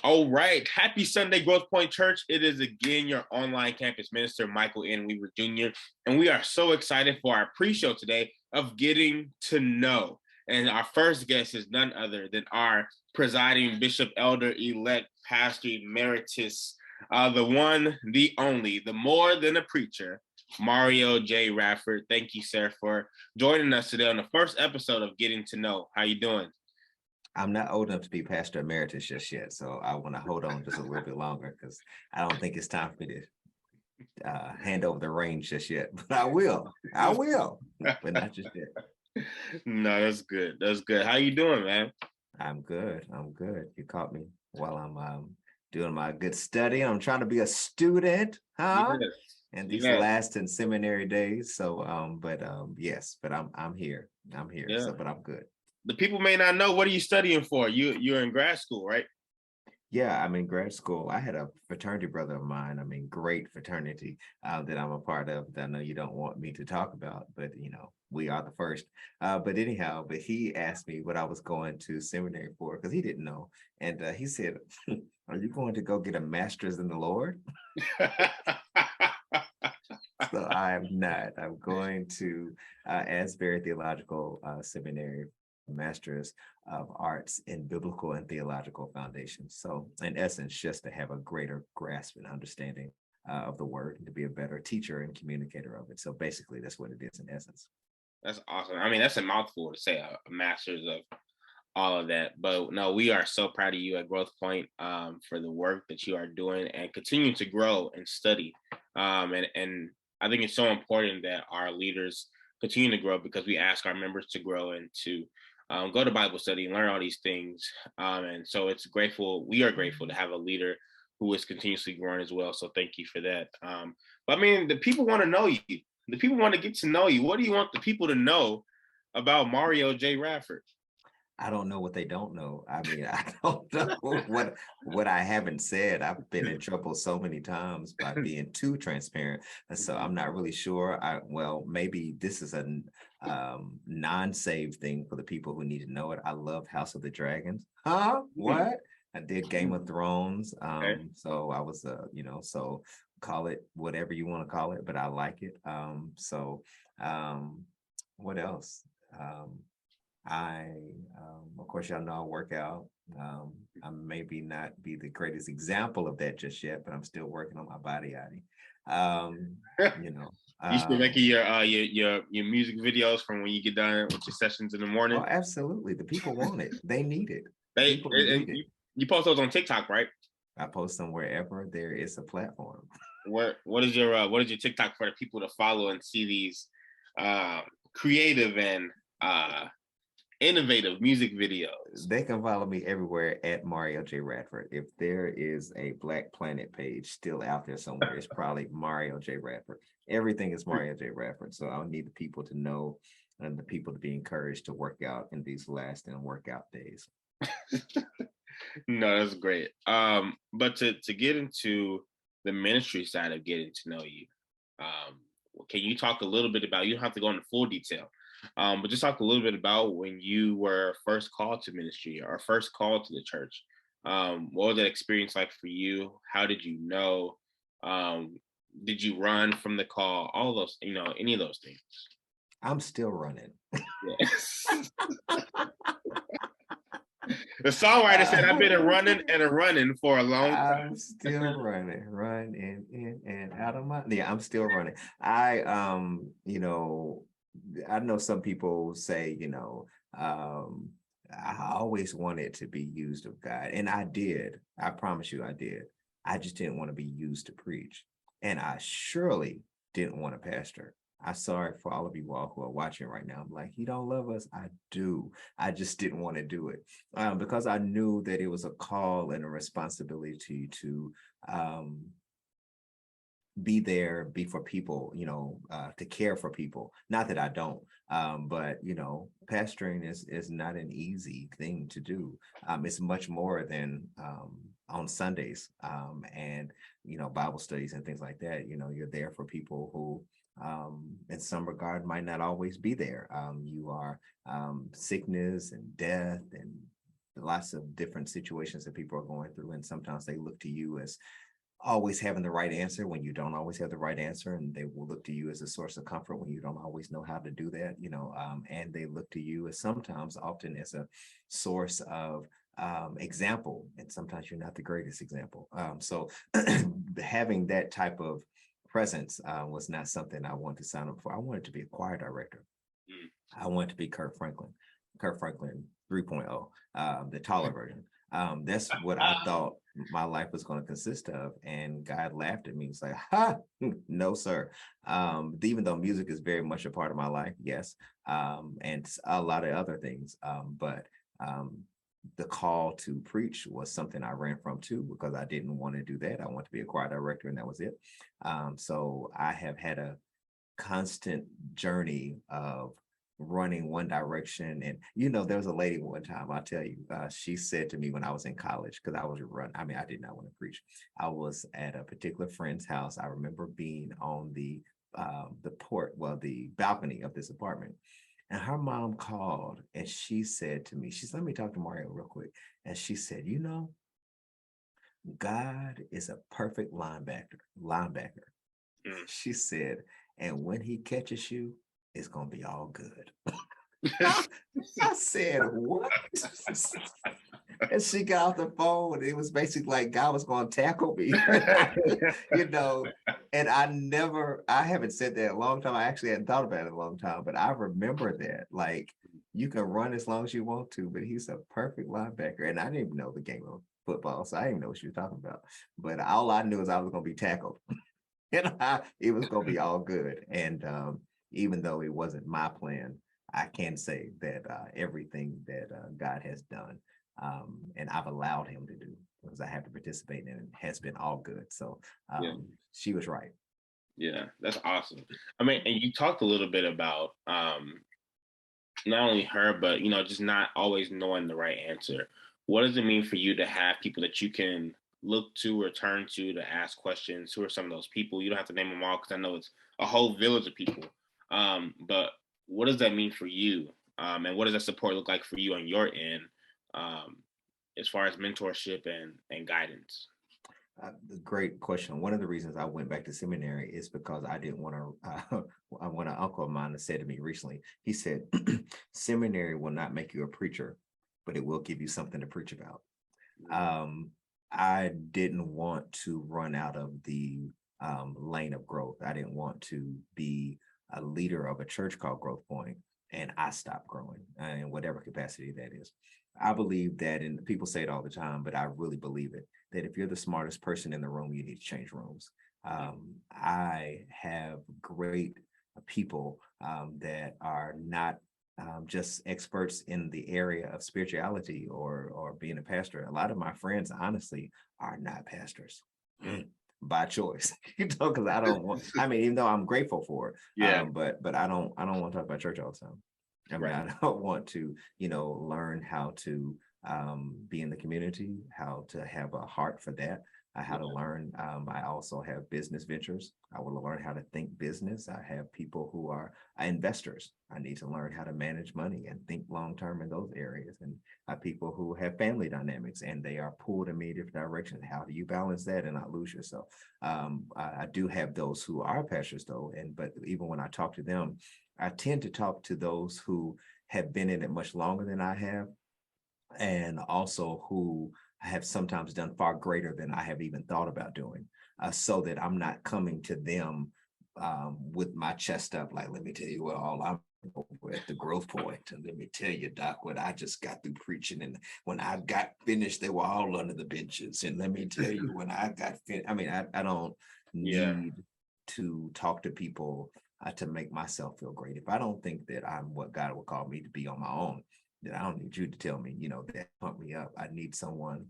All right. Happy Sunday, Growth Point Church. It is again your online campus minister, Michael N. Weaver Jr., and we are so excited for our pre-show today of Getting to Know. And our first guest is none other than our presiding Bishop Elder-elect Pastor Emeritus, the one, the only, the more than a preacher, Mario J. Radford. Thank you, sir, for joining us today on the first episode of Getting to Know. How you doing? I'm not old enough to be pastor emeritus just yet, so I want to hold on just a little bit longer because I don't think it's time for me to hand over the reins just yet. But I will, but not just yet. No, that's good. That's good. How you doing, man? I'm good. You caught me while I'm doing my good study. I'm trying to be a student, huh? Yes. And these Yes. last in seminary days. So, yes, but I'm here. Yeah. So, but I'm good. The people may not know, what are you studying for? You're in grad school, right? Yeah, I'm in grad school. I had a fraternity brother of mine. Great fraternity that I'm a part of that I know you don't want me to talk about, but we are the first. But anyhow, but he asked me what I was going to seminary for because he didn't know. And he said, "Are you going to go get a master's in the Lord?" So I'm not. I'm going to Asbury Theological Seminary, Master's of Arts in Biblical and Theological Foundations. So in essence, just to have a greater grasp and understanding of the word and to be a better teacher and communicator of it. So basically, that's what it is in essence. That's awesome. I mean, that's a mouthful to say, a master's of all of that. But no, we are so proud of you at Growth Point for the work that you are doing and continue to grow and study. And I think it's so important that our leaders continue to grow because we ask our members to grow and to go to Bible study and learn all these things. And so we are grateful to have a leader who is continuously growing as well. So thank you for that. But I mean, the people want to know you. The people want to get to know you. What do you want the people to know about Mario J. Radford? I don't know what they don't know. I mean, I don't know what I haven't said. I've been in trouble so many times by being too transparent. And so I'm not really sure. Maybe this is a non-save thing for the people who need to know it. I love House of the Dragons. Huh? What? I did Game of Thrones. So I was so call it whatever you want to call it, but I like it. What else? Of course, y'all know I work out. I maybe not be the greatest example of that just yet, but I'm still working on my body. You still making your music videos from when you get done with your sessions in the morning? Oh, absolutely. The people want it. They need it. You post those on TikTok, right? I post them wherever there is a platform. What is your TikTok for the people to follow and see these creative and innovative music videos? They can follow me everywhere at Mario J. Radford. If there is a Black Planet page still out there somewhere, it's probably Mario J. Radford. Everything is Mario J. Radford. So I'll need the people to know and the people to be encouraged to work out in these last and workout days. No, that's great. But to get into the ministry side of getting to know you, can you talk a little bit about, you don't have to go into full detail, but just talk a little bit about when you were first called to ministry or first called to the church. What was that experience like for you? How did you know? Did you run from the call? All of those, any of those things. I'm still running. Yes. The songwriter said, "I've been a running for a long time." I'm still running in and out of my. Yeah, I'm still running. I know some people say, I always wanted to be used of God, and I did. I promise you, I did. I just didn't want to be used to preach, and I surely didn't want to pastor. I'm sorry for all of you all who are watching right now. I'm like, you don't love us? I do. I just didn't want to do it because I knew that it was a call and a responsibility to be there, be for people, to care for people. Not that I don't, but pastoring is not an easy thing to do. It's much more than on Sundays and Bible studies and things like that. You're there for people who in some regard might not always be there. You are sickness and death and lots of different situations that people are going through, and sometimes they look to you as always having the right answer when you don't always have the right answer, and they will look to you as a source of comfort when you don't always know how to do that, and they look to you as sometimes often as a source of example, and sometimes you're not the greatest example. So having that type of presence was not something I wanted to sign up for. I wanted to be a choir director. Mm. I wanted to be Kurt Franklin 3.0, the taller version. That's what I thought my life was going to consist of. And God laughed at me. It's like, ha, no, sir. Even though music is very much a part of my life, yes, and a lot of other things. But the call to preach was something I ran from too, because I didn't want to do that. I wanted to be a choir director, and that was it. So I have had a constant journey of running one direction. And there was a lady one time, I'll tell you, she said to me when I was in college, because I was run, I mean, I did not want to preach. I was at a particular friend's house. I remember being on the the balcony of this apartment. And her mom called and she said to me, she said, let me talk to Mario real quick. And she said, God is a perfect linebacker. Mm. She said, and when he catches you, it's gonna be all good. I said, what? And she got off the phone. It was basically like God was gonna tackle me. you know, and I haven't said that in a long time. I actually hadn't thought about it in a long time, but I remember that. Like, you can run as long as you want to, but he's a perfect linebacker. And I didn't even know the game of football, so I didn't even know what she was talking about. But all I knew is I was gonna be tackled. It was going to be all good. And even though it wasn't my plan, I can say that everything that God has done and I've allowed him to do, because I have to participate in it, has been all good. So Yeah. she was right. Yeah, that's awesome. I mean, and you talked a little bit about not only her, but just not always knowing the right answer. What does it mean for you to have people that you can look to or turn to ask questions? Who are some of those people? You don't have to name them all, because I know it's a whole village of people. But what does that mean for you? And what does that support look like for you on your end, um, as far as mentorship and guidance? Great question. One of the reasons I went back to seminary is because I didn't want to. When an uncle of mine said to me recently, he said, "Seminary will not make you a preacher, but it will give you something to preach about." I didn't want to run out of the lane of growth. I didn't want to be a leader of a church called Growth Point, and I stopped growing in whatever capacity that is. I believe that, and people say it all the time, but I really believe it, that if you're the smartest person in the room, you need to change rooms. I have great people that are not just experts in the area of spirituality or being a pastor. A lot of my friends, honestly, are not pastors by choice, because I don't want. I mean, even though I'm grateful for it, Yeah. but I don't want to talk about church all the time. I mean, Right. I don't want to, learn how to be in the community, how to have a heart for that, how to learn. I also have business ventures. I want to learn how to think business. I have people who are investors. I need to learn how to manage money and think long term in those areas. And people who have family dynamics and they are pulled in many different directions. How do you balance that and not lose yourself? I do have those who are pastors though, but even when I talk to them, I tend to talk to those who have been in it much longer than I have, and also who have sometimes done far greater than I have even thought about doing, so that I'm not coming to them with my chest up, like, let me tell you what, all I'm over at the Growth Point, and let me tell you, Doc, what I just got through preaching, and when I got finished, they were all under the benches, and let me tell you, when I got finished, I mean, I don't Yeah. need to talk to people to make myself feel great. If I don't think that I'm what God would call me to be on my own, then I don't need you to tell me, that pump me up. I need someone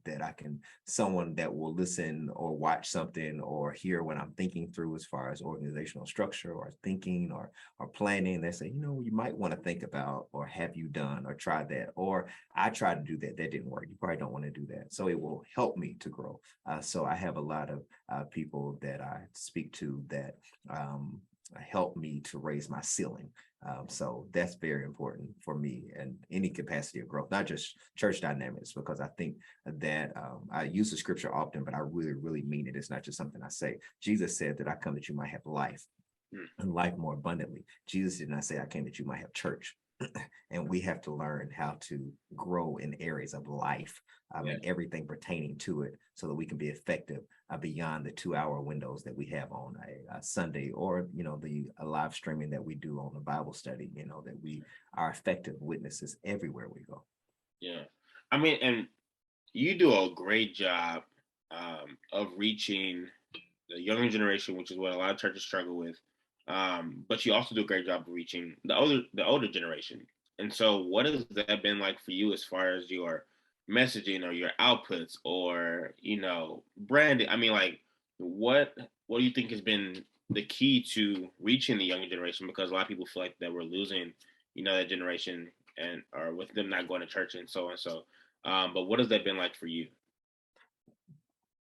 someone that will listen or watch something or hear what I'm thinking through as far as organizational structure or thinking or planning. They say, you might want to think about, or have you done or tried that? Or I tried to do that. That didn't work. You probably don't want to do that. So it will help me to grow. So I have a lot of people that I speak to that help me to raise my ceiling. So that's very important for me and any capacity of growth, not just church dynamics, because I think that I use the scripture often, but I really, really mean it. It's not just something I say. Jesus said that I come that you might have life and life more abundantly. Jesus did not say I came that you might have church. And we have to learn how to grow in areas of life and everything pertaining to it so that we can be effective beyond the 2 hour windows that we have on a Sunday, or, the live streaming that we do on the Bible study, that we are effective witnesses everywhere we go. Yeah. I mean, and you do a great job of reaching the younger generation, which is what a lot of churches struggle with. But you also do a great job of reaching the older generation. And so, what has that been like for you as far as your messaging or your outputs or branding? I mean, like, what do you think has been the key to reaching the younger generation? Because a lot of people feel like that we're losing, that generation, and or with them not going to church and so on. So, but what has that been like for you?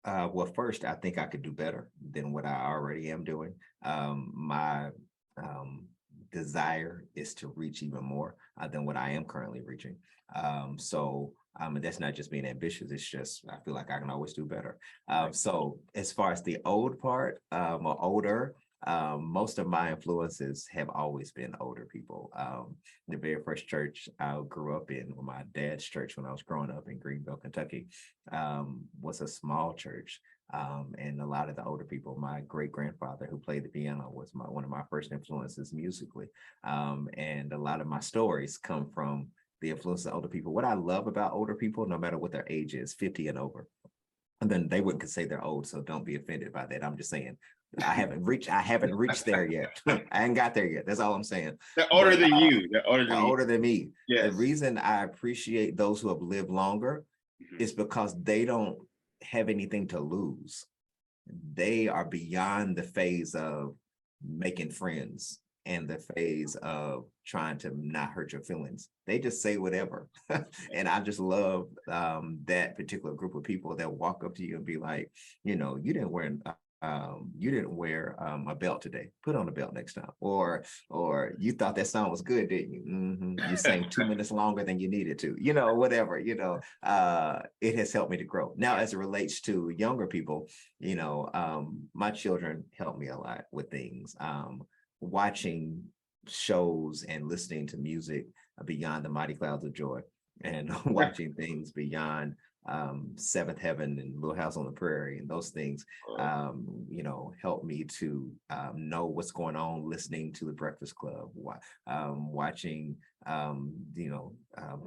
Well, first, I think I could do better than what I already am doing. My desire is to reach even more than what I am currently reaching. That's not just being ambitious. It's just I feel like I can always do better. So as far as the old part, or older, most of my influences have always been older people. The very first church I grew up in, my dad's church when I was growing up in Greenville, Kentucky, was a small church. And a lot of the older people, my great grandfather who played the piano was one of my first influences musically. And a lot of my stories come from the influence of older people. What I love about older people, no matter what their age is, 50 and over, and then they wouldn't say they're old, so don't be offended by that. I'm just saying I haven't reached there yet. I ain't got there yet. That's all I'm saying. They're older than you. They're older than older than me. Yes. The reason I appreciate those who have lived longer is because they don't have anything to lose. They are beyond the phase of making friends and the phase of trying to not hurt your feelings. They just say whatever. And I just love that particular group of people that walk up to you and be like, you didn't wear a belt today. Put on a belt next time. Or you thought that song was good, didn't you? Mm-hmm. You sang 2 minutes longer than you needed to. Whatever. It has helped me to grow. Now, as it relates to younger people, my children help me a lot with things. Watching shows and listening to music beyond the Mighty Clouds of Joy, and watching things beyond Seventh Heaven and Little House on the Prairie, and those things help me to know what's going on, listening to the Breakfast Club, watching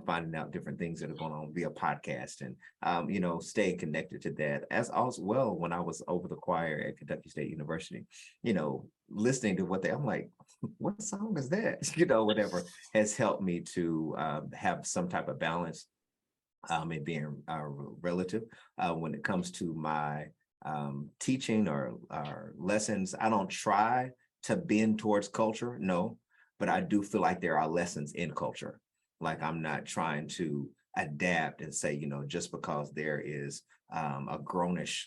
finding out different things that are going on via podcast, and staying connected to that. As well, when I was over the choir at Kentucky State University, listening to I'm like, what song is that? Whatever has helped me to have some type of balance and being relative when it comes to my teaching or lessons. I don't try to bend towards culture, no, but I do feel like there are lessons in culture. Like I'm not trying to adapt and say, just because there is a grownish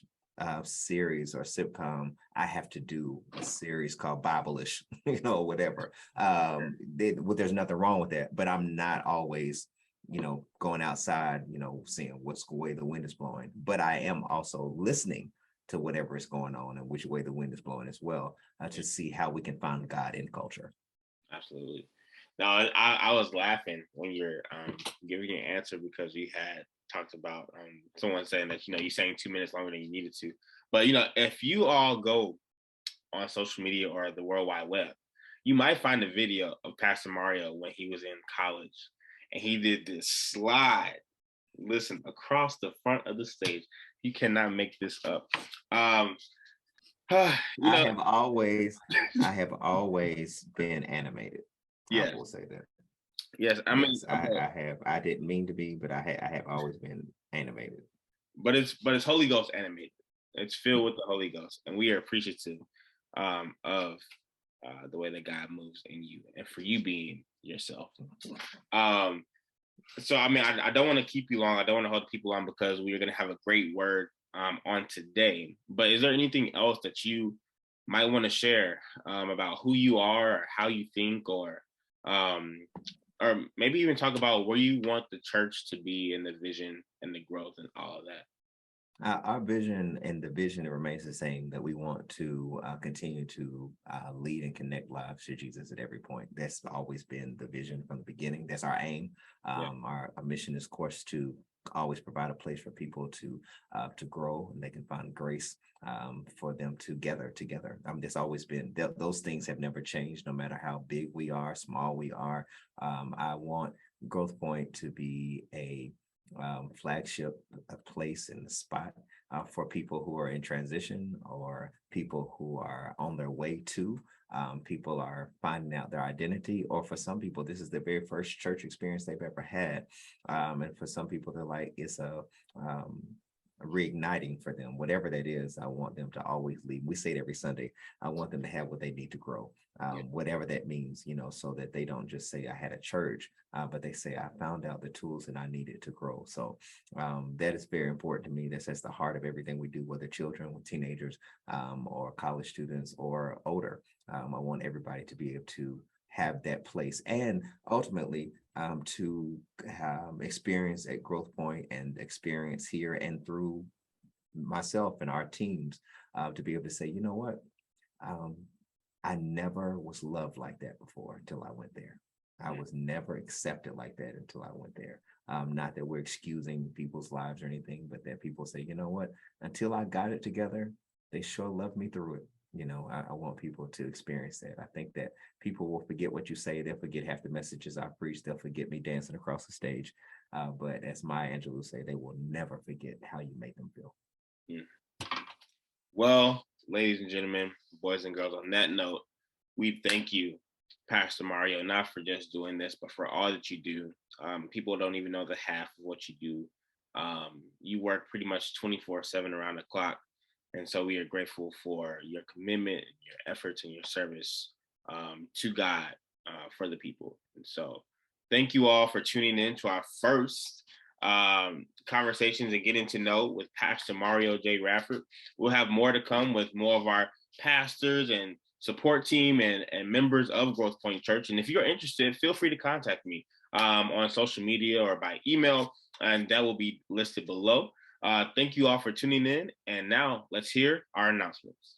series or sitcom, I have to do a series called Bible-ish, whatever. There's nothing wrong with that, but I'm not always going outside, seeing what's the way the wind is blowing. But I am also listening to whatever is going on and which way the wind is blowing as well, to see how we can find God in culture. Absolutely. No, I was laughing when you're giving your answer because you had talked about someone saying that you sang 2 minutes longer than you needed to. But if you all go on social media or the World Wide Web, you might find a video of Pastor Mario when he was in college, and he did this slide. Listen, across the front of the stage. You cannot make this up. I have always been animated. Yes. I will say that. Yes, I mean, I have. I didn't mean to be, but I have always been animated. But it's Holy Ghost animated. It's filled with the Holy Ghost, and we are appreciative of the way that God moves in you, and for you being yourself. So I mean, I don't want to keep you long. I don't want to hold people on because we are going to have a great word on today. But is there anything else that you might want to share about who you are, or how you think, or um, or maybe even talk about where you want the church to be in the vision and the growth and all of that. Our vision and the vision remains the same, that we want to continue to lead and connect lives to Jesus at every point. That's always been the vision from the beginning. That's our aim. Yeah, Our mission is, of course, to always provide a place for people to grow, and they can find grace for them to gather together. There's always been those things have never changed, no matter how big we are, small we are. I want Growth Point to be a flagship, a place in the spot for people who are in transition, or people who are on their way to. People are finding out their identity, or for some people, this is the very first church experience they've ever had. And for some people, they're like, it's um, reigniting for them, whatever that is. I want them to always leave. We say it every Sunday. I want them to have what they need to grow, yeah, whatever that means, so that they don't just say, I had a church, but they say, I found out the tools that I needed to grow. So that is very important to me. That's the heart of everything we do, whether children, teenagers, or college students, or older. I want everybody to be able to have that place, and ultimately to experience at Growth Point, and experience here and through myself and our teams, to be able to say, you know what, um, I never was loved like that before until I went there. I mm, was never accepted like that until I went there. Not that we're excusing people's lives or anything, but that people say, you know what, until I got it together, they sure loved me through it. I want people to experience that. I think that people will forget what you say. They'll forget half the messages I preach. They'll forget me dancing across the stage. But as Maya Angelou say, they will never forget how you made them feel. mm. Well, ladies and gentlemen, boys and girls, on that note, we thank you, Pastor Mario, not for just doing this, but for all that you do. People don't even know the half of what you do. You work pretty much 24/7 around the clock. And so we are grateful for your commitment, your efforts, and your service to God for the people. And so thank you all for tuning in to our first conversations and getting to know with Pastor Mario J. Rafford. We'll have more to come with more of our pastors and support team and members of Growth Point Church. And if you're interested, feel free to contact me on social media or by email, and that will be listed below. Thank you all for tuning in. And now let's hear our announcements.